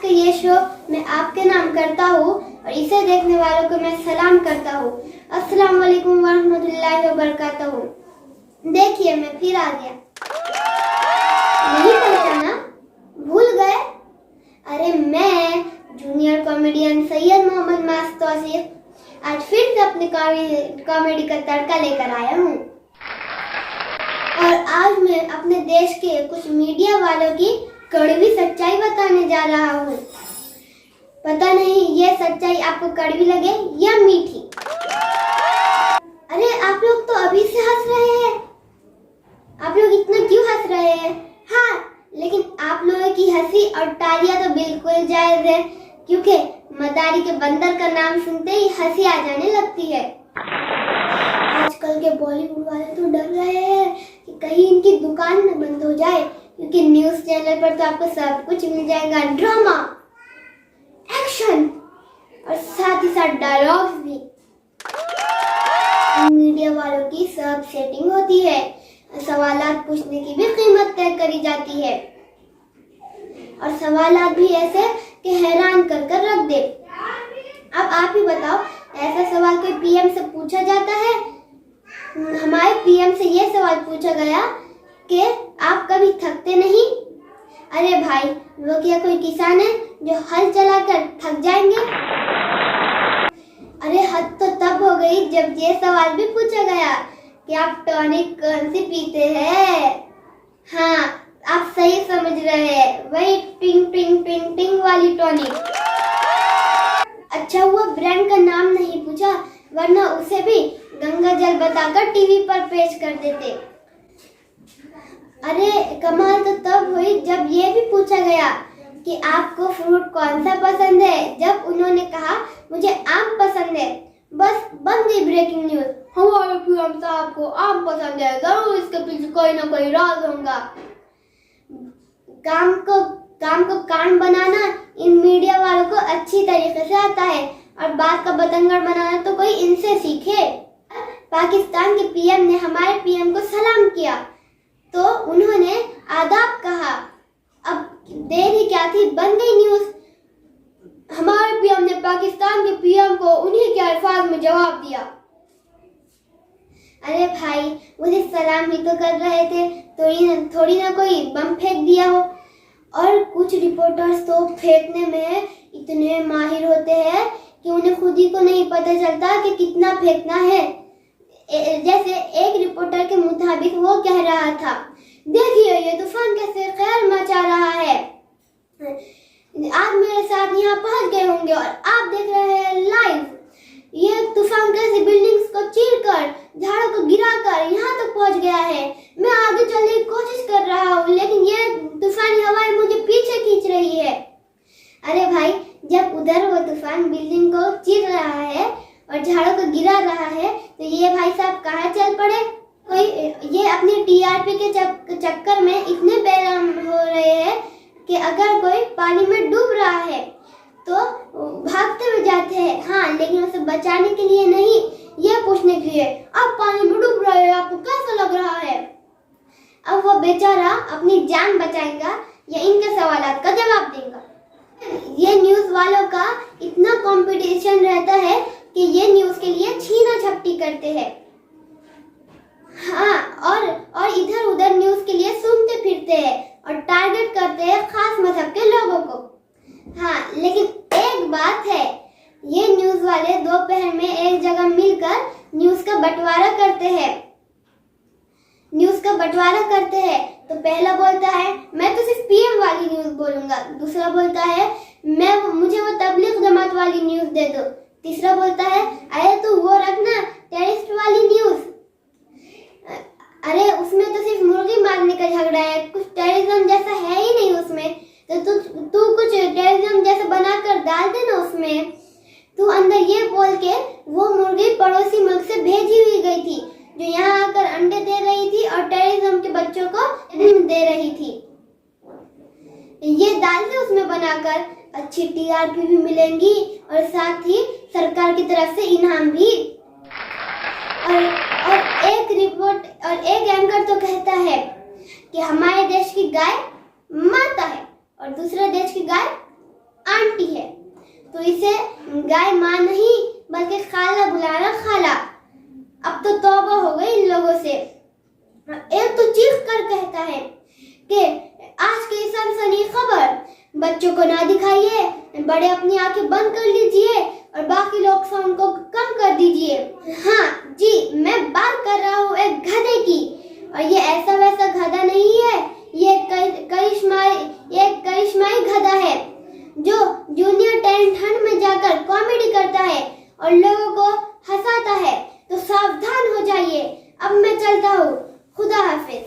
का ये शो मैं आपके नाम करता हूँ और इसे देखने वालों को मैं सलाम करता हूँ। अस्सलाम वालेकुम वरहमतुल्लाहि वबरकातुहू। देखिए मैं फिर आ गया। नहीं पहचाना? भूल गए? अरे मैं जूनियर कॉमेडियन सैयद मोहम्मद मासूद तौसीफ आज फिर से अपनी कॉमेडी का तड़का लेकर आया हूँ। और आज मैं अपने देश के कुछ मीडिया वालों की कड़वी सच्चाई बताने जा रहा हूँ। पता नहीं ये सच्चाई आपको कड़वी लगे या मीठी। अरे आप लोग तो अभी से हंस रहे हैं। आप लोग इतना क्यों हंस रहे हैं? हाँ, लेकिन आप लोगों की हंसी और तालियां तो बिल्कुल जायज है, क्योंकि मदारी के बंदर का नाम सुनते ही हंसी आ जाने लगती है। आजकल के बॉलीवुड वाले तो डर रहे हैं कि कहीं इनकी दुकान न बंद हो जाए, क्योंकि न्यूज चैनल पर तो आपको सब कुछ मिल जाएगा, ड्रामा, एक्शन और साथ ही साथ डायलॉग्स भी। मीडिया वालों की सब सेटिंग होती है, सवालात पूछने की भी कीमत तय करी जाती है और सवालात भी ऐसे कि हैरान कर कर रख दे। अब आप ही बताओ, ऐसा सवाल कोई पीएम से पूछा जाता है? हमारे पीएम से ये सवाल पूछा गया कि आप कभी थकते नहीं? अरे भाई, वो क्या कोई किसान है जो हल चलाकर थक जाएंगे? अरे हद तो तब हो गई जब ये सवाल भी पूछा गया कि आप टॉनिक कौन सी पीते हैं। हाँ, आप सही समझ रहे हैं, वही टिंग टिंग टिंग टिंग वाली टॉनिक। अच्छा हुआ ब्रांड का नाम नहीं पूछा, वरना उसे भी गंगा जल बताकर टीवी पर पेश कर देते। अरे कमाल तो तब हुई जब ये भी पूछा गया कि आपको फ्रूट कौन सा पसंद है। जब उन्होंने कहा मुझे आम पसंद है, बस बन गई ब्रेकिंग न्यूज। हमारे पीएम साहब को आम पसंद है, जरूर इसके पीछे कोई ना कोई राज होगा। काम को कांड बनाना इन मीडिया वालों को अच्छी तरीके से आता है और बात का बतंगड़ बनाना तो कोई इनसे सीखे। पाकिस्तान के पीएम ने हमारे पीएम को सलाम किया तो उन्होंने आदाब कहा। अब देर ही क्या थी, बन गई न्यूज। हमारे पीएम ने पाकिस्तान के पीएम को उन्हीं के अल्फाज में जवाब दिया। अरे भाई, मुझे सलाम ही तो कर रहे थे, थोड़ी ना कोई बम फेंक दिया हो। और कुछ रिपोर्टर्स तो फेंकने में इतने माहिर होते हैं कि उन्हें खुद ही को नहीं पता चलता कि कितना फेंकना है। जैसे एक रिपोर्टर के मुताबिक वो कह रहा था, देखिए ये तूफान कैसे खैर मचा रहा है। आप मेरे साथ यहाँ पहुंच गए होंगे और आप देख रहे हैं लाइव। ये तूफान कैसे बिल्डिंग्स को चीरकर, झाड़ों को गिराकर यहाँ तक पहुंच गया है। मैं आगे चलने की कोशिश कर रहा हूँ, लेकिन ये तूफानी हवाएं मुझे पीछे खींच रही है। अरे भाई, जब उधर वो तूफान बिल्डिंग को चीर रहा है और झाड़ों को गिरा रहा है, तो ये भाई साहब कहाँ चल पड़े? ये अपनी टीआरपी के चक्कर में इतने बेरहम हो रहे हैं कि अगर कोई पानी में डूब रहा है तो भागते हुए जाते हैं। हाँ, लेकिन उसे बचाने के लिए नहीं, ये पूछने के लिए, आप पानी में डूब रहे हैं, आपको कैसा लग रहा है? अब वो बेचारा अपनी जान बचाएगा या इनके सवालात का जवाब देगा? ये न्यूज वालों का इतना कंपटीशन रहता है कि ये न्यूज के लिए छीना झपटी करते हैं। हाँ, और इधर उधर न्यूज के लिए सुनते फिरते हैं और टारगेट करते हैं खास मजहब के लोगों को। हाँ, लेकिन एक बात है, ये न्यूज वाले दोपहर में एक जगह मिलकर न्यूज का बंटवारा करते हैं। तो पहला बोलता है मैं तो सिर्फ पीएम वाली न्यूज बोलूंगा, दूसरा बोलता है मुझे वो तबलीग जमात वाली न्यूज दे दो, तीसरा बोलता है अरे तू वो रखना टेररिस्ट वाली न्यूज। अरे उसमें तो सिर्फ मुर्गी मारने का झगड़ा है, कुछ टेररिज्म जैसा है ही नहीं उसमें। तो तू कुछ टेररिज्म जैसा बनाकर डाल देना उसमें। तू अंदर ये बोल के वो मुर्गी पड़ोसी मुल्क से भेजी हुई गई थी जो यहाँ आकर अंडे दे रही थी और टेररिज्म के बच्चों को दे रही थी। ये डाल दे उसमें बनाकर, अच्छी टीआरपी भी मिलेंगी और साथ ही सरकार की तरफ से इनाम भी। और एक एंकर तो कहता है कि हमारे देश की गाय माता है और दूसरे देश की गाय इसे गाय माँ नहीं बल्कि खाला बुलाना, खाला। अब तो तौबा हो गई इन लोगों से। एक तो चीख कर कहता है कि आज की सनसनी खबर बच्चों को ना दिखाइए, बड़े अपनी आंखें बंद कर लीजिए और बाकी लोग साउंड को कम कर दीजिए। हाँ जी, मैं बात कर रहा हूँ एक गधे की, और ये ऐसा वैसा गधा नहीं है, ये करिश्माई गधा है जो जूनियर टैलेंट हंट में जाकर कॉमेडी करता है और लोगों को हंसाता है। तो सावधान हो जाइए। अब मैं चलता हूँ। खुदा हाफिज।